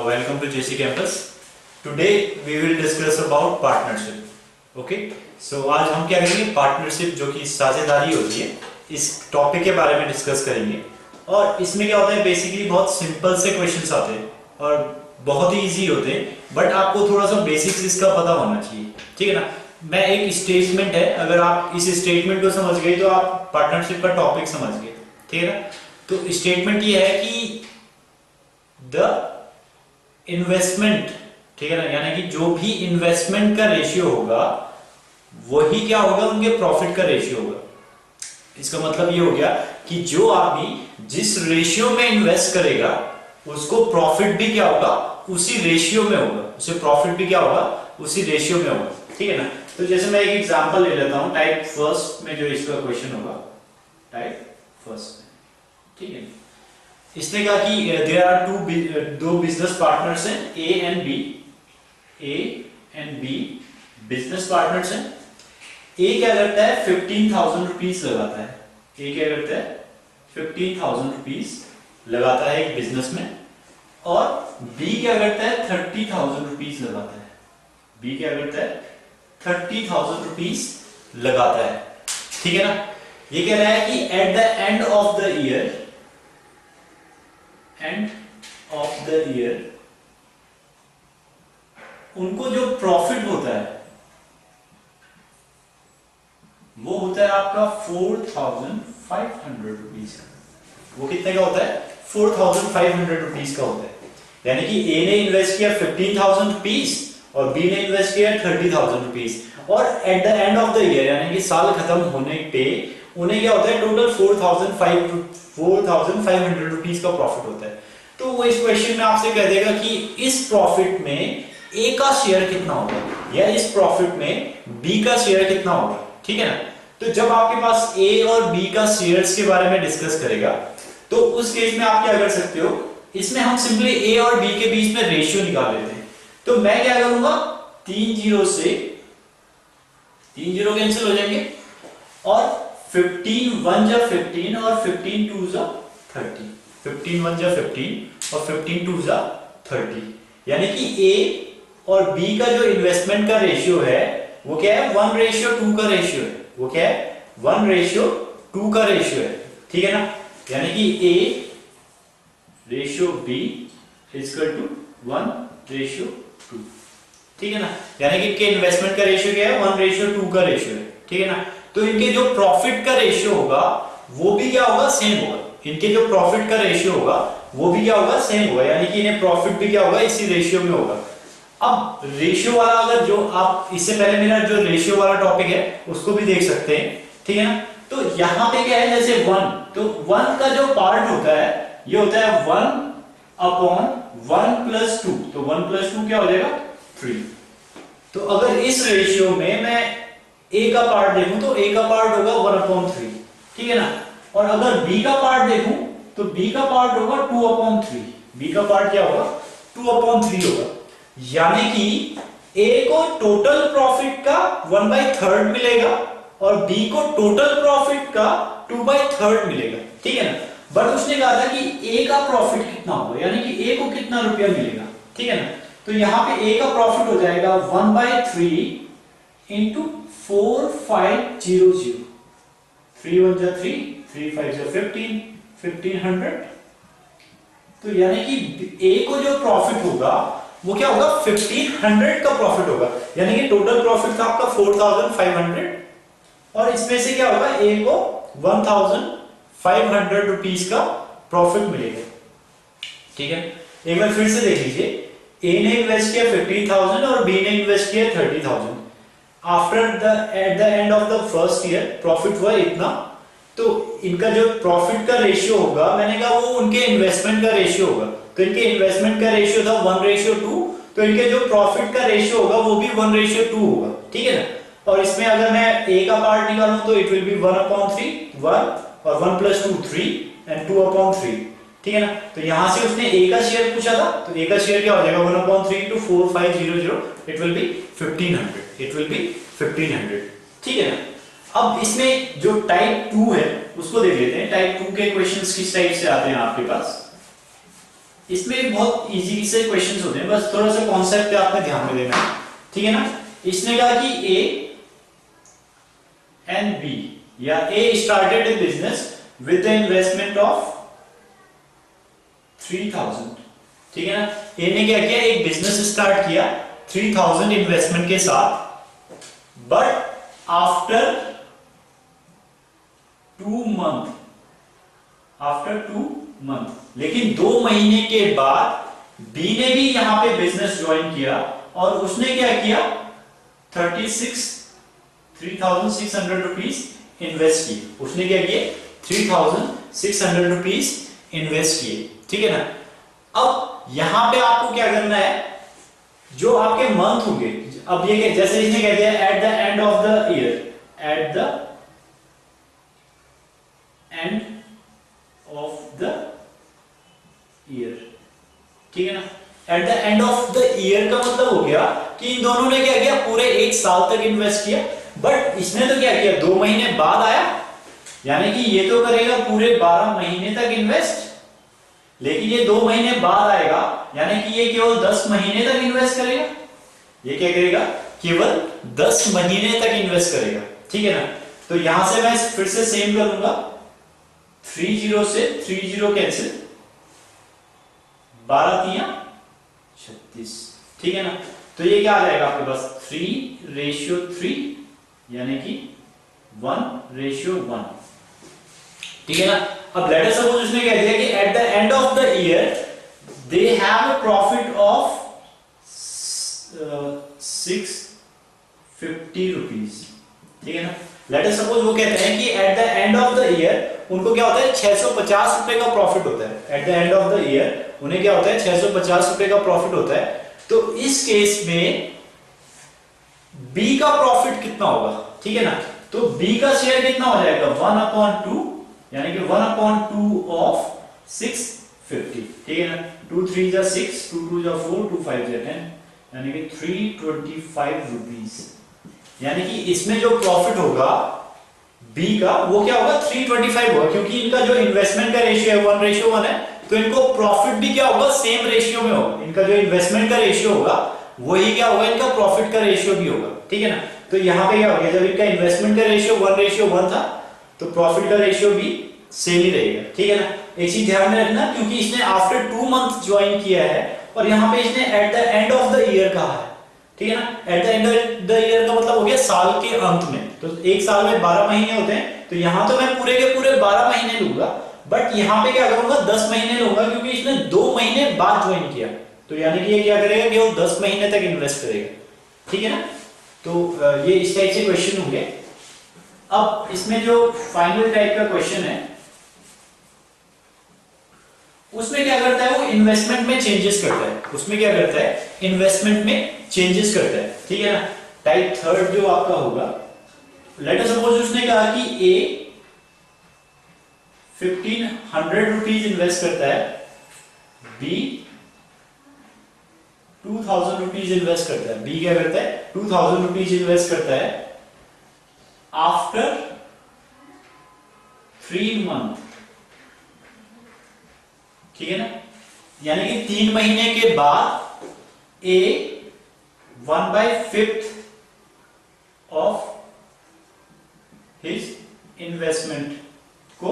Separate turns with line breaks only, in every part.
welcome to JC Campus. Today we will discuss about partnership. Okay? So आज हम क्या करेंगे, पार्टनरशिप जो कि साझेदारी होती है, इस टॉपिक के बारे में डिस्कस करेंगे। और इसमें क्या होता है, बेसिकली बहुत सिंपल से क्वेश्चंस आते हैं और बहुत ही इजी होते हैं, बट आपको थोड़ा सा बेसिक्स इसका पता होना चाहिए। ठीक है ना। मैं एक स्टेटमेंट है, अगर आप इस स्टेटमेंट को समझ गए तो आप पार्टनरशिप का टॉपिक समझ गए। ठीक है ना। तो स्टेटमेंट ये है कि द इन्वेस्टमेंट, ठीक है ना, यानी कि जो भी इन्वेस्टमेंट का रेशियो होगा वही क्या होगा, उनके प्रॉफिट का रेशियो होगा। इसका मतलब ये हो गया कि जो आदमी जिस रेशियो में इन्वेस्ट करेगा उसको प्रॉफिट भी क्या होगा, उसी रेशियो में होगा, उसे प्रॉफिट भी क्या होगा, उसी रेशियो में होगा। ठीक है ना। तो जैसे मैं एक एग्जांपल ले लेता हूं, टाइप फर्स्ट में जो इसका क्वेश्चन होगा, टाइप फर्स्ट में। ठीक है। इसने कहा कि देयर आर दो बिजनेस पार्टनर्स हैं, A and B business partners हैं। ए क्या करता है, 15,000 रुपीज लगाता है। ए क्या करता है, 15,000 रुपीज लगाता है एक बिजनेस में, और बी क्या करता है, 30,000 रुपीज लगाता है। बी क्या करता है, 30,000 रुपीज लगाता है। ठीक है ना। ये कह रहा है कि at the end of the year, उनको जो प्रॉफिट होता है वो होता है आपका 4,500 रुपीज का। वो कितने का होता है, 4,500 रुपीज का होता है। यानी कि ए ने इन्वेस्ट किया 15,000 रुपीज और बी ने इन्वेस्ट किया 30,000 रुपीज, और at the end of the year यानी कि साल खत्म होने पे उन्हें क्या होता है, टोटल 4,500 रुपीज का प्रॉफिट होता है। तो वो इस क्वेश्चन में आपसे कह देगा कि इस प्रॉफिट में ए का शेयर कितना होगा, या इस प्रॉफिट में बी का शेयर कितना होगा। ठीक है ना। तो जब आपके पास ए और बी का शेयर्स के बारे में डिस्कस करेगा तो उस केस में आप क्या कर सकते हो, इसमें हम सिंपली ए और बी के बीच में रेशियो निकाल लेते हैं। तो मैं क्या करूंगा, 3 जीरो से 3 जीरो कैंसिल हो जाएंगे, और 15 1 जा 15 और 15 2 जा 30, 15 1 जा 15 और 15 2 जा 30, यानी कि ए और बी का जो इन्वेस्टमेंट का रेशियो है वो क्या है, 1:2 का रेशियो है। वो क्या है, 1:2 का रेशियो है। ठीक है ना। यानी कि A ratio B equal to 1:2। ठीक है ना। यानी कि इनके इन्वेस्टमेंट का रेशियो क्या है, 1:2 का रेशियो है। ठीक है ना। तो इनके जो प्रॉफिट का रेशियो होगा वो भी क्या होगा, सेम होगा। इनके जो प्रॉफिट का रेशियो होगा वो भी क्या होगा, सेम होगा। यानी कि इन्हें प्रॉफिट भी क्या होगा, इसी रेशियो में होगा। अब रेशियो वाला, अगर जो आप इससे पहले मेरा जो रेशियो वाला टॉपिक है उसको भी देख सकते हैं। ठीक है ना। तो यहां पे क्या है, जैसे 1, तो 1 का जो पार्ट होता है ये होता है 1/1 + 2, तो 1 + 2 क्या हो जाएगा, 3। तो अगर इस रेशियो में मैं ए का पार्ट देखूं तो ए का पार्ट होगा 1/3। ठीक है ना। और अगर बी का पार्ट देखूं तो बी का पार्ट होगा 2/3। बी का पार्ट क्या होगा, 2/3 होगा। यानी कि ए को टोटल प्रॉफिट का 1/3 मिलेगा और बी को टोटल प्रॉफिट का 2/3 मिलेगा। ठीक है ना। बट उसने कहा था कि ए का प्रॉफिट कितना होगा, यानी कि ए को कितना रुपया मिलेगा। ठीक है ना। तो यहां पे ए का प्रॉफिट हो जाएगा 1/3 × 4,500। 3 1 जा 3, 3 5 जा 15, 1500। तो यानी कि ए को जो प्रॉफिट होगा वो क्या होगा, 1500 का प्रॉफिट होगा। यानी कि टोटल प्रॉफिट था आपका 4,500, और इसमें से क्या होगा, ए को 1,500 रुपीज का प्रॉफिट मिलेगा। ठीक है। एक बार फिर से देख लीजिए, ए ने इन्वेस्ट किया 15,000 और बी ने इन्वेस्ट किया 30,000। At the end of the first year profit हुआ इतना। तो इनका जो प्रॉफिट का रेशियो होगा, मैंने कहा वो उनके इन्वेस्टमेंट का रेशियो होगा। तो इनके इन्वेस्टमेंट का रेशियो था 1:2, तो इनके जो प्रॉफिट का रेशियो होगा वो भी 1:2 होगा। ठीक है ना। और इसमें अगर मैं ए का पार्ट निकालूं तो इट विल बी 1/3, 1, और 1 + 2 3 एंड 2/3। ठीक है ना। तो यहां से उसने ए का शेयर पूछा था, तो ए का शेयर क्या हो जाएगा, 1/3 × 4,500, it will be 1500। It will be 1500। ठीक है ना। अब इसमें जो टाइप 2 है उसको देख लेते हैं। टाइप 2 के क्वेश्चंस किस टाइप से आते हैं आपके पास। इसमें भी बहुत इजी से क्वेश्चंस होते हैं, बस थोड़ा सा कॉन्सेप्ट पे आपने ध्यान में देना है, ठीक है ना। इसने कहा कि ए एंड बी, या a started a business with the investment of 3000, ठीक है ना। ए ने क्या किया, एक बिजनेस स्टार्ट किया 3000 इन्वेस्टमेंट के साथ, but after 2 month, after 2 month, लेकिन 2 महीने के बाद बी ने भी यहां पे बिजनेस ज्वाइन किया और उसने क्या किया, 3600 रुपीज इन्वेस्ट किए। उसने क्या किए, 3600 रुपीज इन्वेस्ट किए, ठीक है ना। अब यहां पे आपको क्या करना है, जो आपके मंथ होंगे, अब ये जैसे इसने कह दिया at the end of the year, at the end of the year, ठीक है ना। At the end of the year का मतलब हो गया कि इन दोनों ने क्या किया, पूरे 1 साल तक इन्वेस्ट किया, बट इसने तो क्या किया, 2 महीने बाद आया, यानी कि ये तो करेगा पूरे 12 महीने तक इन्वेस्ट, लेकिन ये 2 महीने बाद आएगा, यानी कि ये केवल 10 महीने तक इन्वेस्ट करेगा। ये क्या करेगा, केवल 10 महीने तक इन्वेस्ट करेगा, ठीक है ना। तो यहां से मैं फिर से सेम करूंगा, 30 से 30 कैंसिल, 12×3=36, ठीक है ना। तो ये क्या आ जाएगा आपके पास, 3:3, यानी कि 1:1, ठीक है ना। अब लेट अस सपोज उसने कह दिया कि at the end of the year they have a profit of 650 rupees, ठीक है ना। लेट अस सपोज वो कहते हैं कि at the end of the year उनको क्या होता है, 650 रुपए का प्रॉफिट होता है। At the end of the year उन्हें क्या होता है, 650 रुपए का प्रॉफिट होता है। तो इस केस में बी का प्रॉफिट कितना होगा, ठीक है ना। तो बी का शेयर कितना हो जाएगा, 1/2, यानी कि 1/2 ऑफ 650, ठीक है ना। 2 3 जा 6, 2 2 जा 4, 2 5 जा 10, यानी कि 325 रुपीज, यानी कि इसमें जो प्रॉफिट होगा बी का वो क्या होगा, 325 होगा, क्योंकि इनका जो इन्वेस्टमेंट का रेशियो है 1:1 है, तो इनको प्रॉफिट भी क्या होगा, सेम रेशियो में होगा। इनका जो इन्वेस्टमेंट का रेशियो होगा वही क्या होगा, इनका प्रॉफिट का रेशियो भी होगा, ठीक है ना। तो यहां पे क्या हो गया, जब इनका इन्वेस्टमेंट का रेशियो 1:1 था, तो प्रॉफिट का रेशियो भी सेम ही रहेगा, ठीक है ना। एक चीज ध्यान में रखना, क्योंकि इसने आफ्टर 2 मंथ ज्वाइन किया है और यहां पे इसने at the end of the year कहा है, ठीक है ना। At the end of the year का मतलब हो गया साल के अंत में। तो एक साल में 12 महीने होते हैं, तो यहां तो मैं पूरे के पूरे 12 महीने लूंगा, बट यहां पे क्या करूंगा, 10 महीने लूंगा, क्योंकि इसने 2 महीने बाद ज्वाइन किया। तो यानी कि ये क्या करेगा, केवल 10 महीने तक इन्वेस्ट करेगा, ठीक है ना। तो ये इस टाइप से क्वेश्चन होंगे। अब इसमें जो फाइनल टाइप का क्वेश्चन है उसमें क्या करता है, वो इन्वेस्टमेंट में चेंजेस करता है। उसमें क्या करता है, इन्वेस्टमेंट में चेंजेस करता है, ठीक है ना। टाइप थर्ड जो आपका होगा, लेट अस सपोज उसने कहा कि ए 1500 रुपीज इन्वेस्ट करता है, बी 2000 रुपीज इन्वेस्ट करता है। बी क्या करता है, 2000 रुपीज इन्वेस्ट करता है आफ्टर 3 मंथ, ठीक है ना। यानी कि 3 महीने के बाद ए 1/5 ऑफ हिज इन्वेस्टमेंट को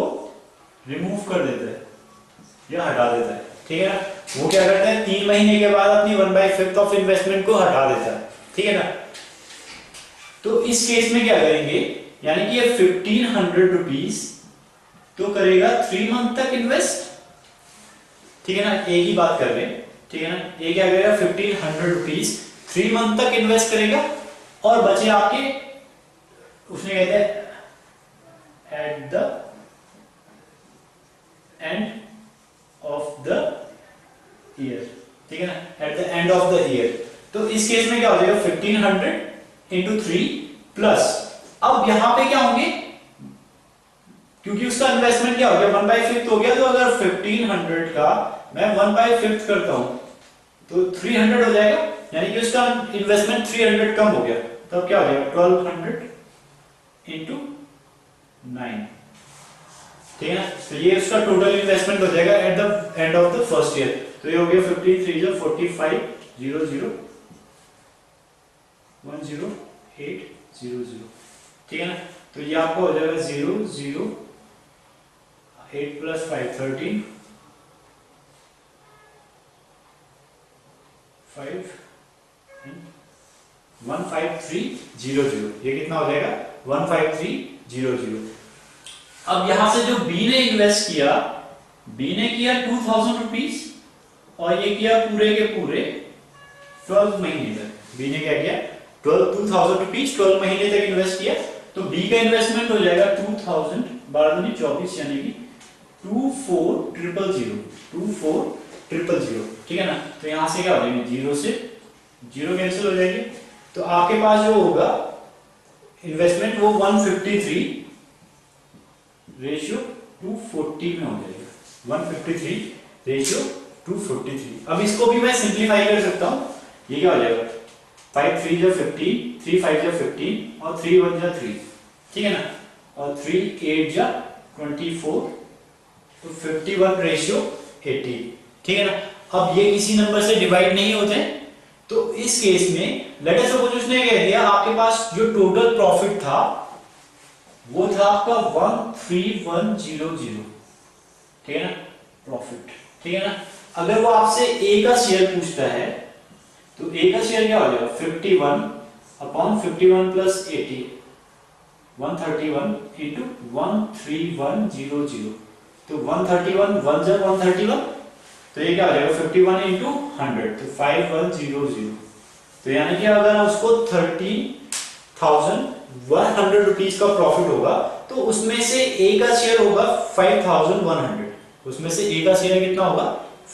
रिमूव कर देता है या हटा देता है, ठीक है ना। वो क्या करता है, 3 महीने के बाद अपनी 1/5 ऑफ इन्वेस्टमेंट को हटा देता है, ठीक है ना। तो इस केस में क्या करेंगे, यानी कि ये 1500 रुपीज तो करेगा 3 मंथ तक इन्वेस्ट, ठीक है ना। ए की बात कर रहे हैं, ठीक है ना। ए क्या करेगा, 1500 रुपीज 3 मंथ तक इन्वेस्ट करेगा, और बचे आपके, उसने कहते हैं at the end of the year, ठीक है ना, at the end of the year. तो इस केस में क्या हो जाएगा, 1500 इंटू 3 प्लस, अब यहां पे क्या होंगे, क्योंकि उसका इन्वेस्टमेंट क्या हो गया, 1/5 हो गया, तो अगर 1500 का मैं 1/5 करता हूं तो 300 हो जाएगा, यानी कि उसका इन्वेस्टमेंट 300 कम हो गया, तब क्या हो जाएगा 1200 इंटू 9, ठीक है ना। तो ये उसका टोटल इन्वेस्टमेंट हो जाएगा at the end of the first year. तो ये हो गया 15 3 जो 45 0 0 1 0 8 0 0, ठीक है ना। तो ये आपको हो जाएगा 0 0 8 प्लस 5 13 5 15300, ये कितना हो जाएगा 15300। अब यहां से जो बी ने इन्वेस्ट किया, बी ने किया 2000 रुपीज और ये किया पूरे के पूरे 12 महीने तक। बी ने क्या किया 2000 रुपीज 12 महीने तक इन्वेस्ट किया, तो बी का इन्वेस्टमेंट हो जाएगा 2000 12 24 यानी कि 24000, ठीक है ना। तो यहां से क्या हो जाएगा, जीरो से जीरो कैंसिल हो जाएगी, तो आपके पास जो होगा इन्वेस्टमेंट वो 153 रेशियो 240 में हो जाएगा, 153 रेशियो 243। अब इसको भी मैं सिंप्लीफाई कर सकता हूं, ये क्या हो जाएगा 5 3 जा 15 3 5 जा 15 और 3 1 जा 3, ठीक है ना, और 3 8 जा 24, तो 51 रेशियो 80, ठीक है ना। अब ये किसी नंबर से डिवाइड नहीं होते हैं, तो इस केस में लेट अस सपोज उसने कह दिया आपके पास जो टोटल प्रॉफिट था वो था आपका 13100, ठीक है ना, प्रॉफिट, ठीक है ना। अगर वो आपसे ए का शेयर पूछता है तो ए का शेयर क्या हो जाएगा 51 अपॉन 51 प्लस 80, 131 इंटू 13100, तो 131 1 जा 131, तो ये क्या हो जाएगा 51 इंटू 100, तो 5100। तो यानी कि अगर उसको 30,100 रुपीज का प्रॉफिट होगा तो उसमें से ए का शेयर होगा 5100, उसमें से ए का शेयर कितना होगा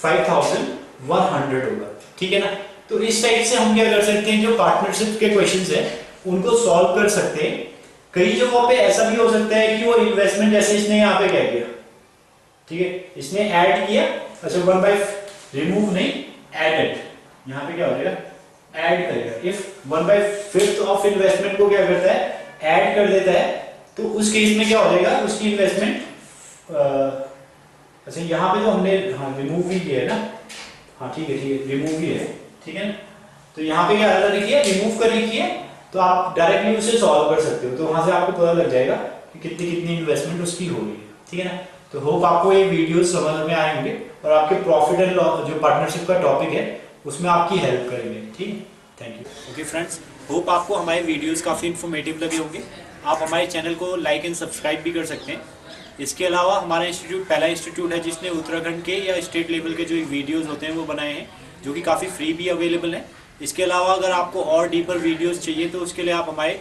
5100 होगा, ठीक है ना। तो इस टाइप से हम क्या कर सकते हैं, जो पार्टनरशिप के क्वेश्चंस है उनको सॉल्व कर सकते हैं। कई जगहों पे ऐसा भी हो सकता है कि वो इन्वेस्टमेंट जैसे इसने यहाँ पे क्या किया, ठीक है, इसने ऐड किया, अच्छा 1 बाय रिमूव नहीं एडेड, यहाँ पे क्या हो जाएगा ऐड करेगा। इफ 1/5 ऑफ इन्वेस्टमेंट को क्या करता है ऐड कर देता है, तो उस केस में क्या हो जाएगा उसकी इन्वेस्टमेंट, अच्छा यहाँ पे तो हमने हाँ रिमूव ही किया है ना, हाँ ठीक है रिमूव ही है, ठीक है ना। तो यहाँ पे क्या लिखिए रिमूव कर लिखिए, तो आप डायरेक्टली उसे सॉल्व कर सकते हो, तो वहां से आपको पता लग जाएगा कि कितनी कितनी इन्वेस्टमेंट उसकी हो रही है, ठीक है ना। तो होप आपको ये वीडियो समझ में आए होंगे और आपके प्रॉफिट एंड लॉस जो पार्टनरशिप का टॉपिक है उसमें आपकी हेल्प करेंगे, ठीक है। Thank you. Okay friends, hope आपको हमारे वीडियोस काफ़ी इन्फॉर्मेटिव लगे होंगे। आप हमारे चैनल को लाइक एंड सब्सक्राइब भी कर सकते हैं। इसके अलावा हमारा इंस्टीट्यूट पहला इंस्टीट्यूट है जिसने उत्तराखंड के या स्टेट लेवल के जो वीडियोज़ होते हैं वो बनाए हैं, जो कि काफ़ी फ्री भी अवेलेबल हैं। इसके अलावा अगर आपको और डीपर वीडियोज़ चाहिए तो उसके लिए आप हमारे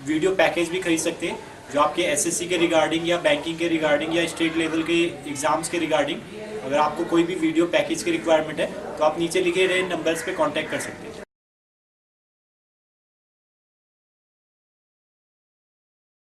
वीडियो पैकेज भी खरीद सकते हैं, जो आपके एसएससी के रिगार्डिंग या बैंकिंग के रिगार्डिंग या स्टेट लेवल के एग्जाम्स के रिगार्डिंग, अगर आपको कोई भी वीडियो पैकेज की रिक्वायरमेंट है तो आप नीचे लिखे गए नंबर्स पे कांटेक्ट कर सकते हैं।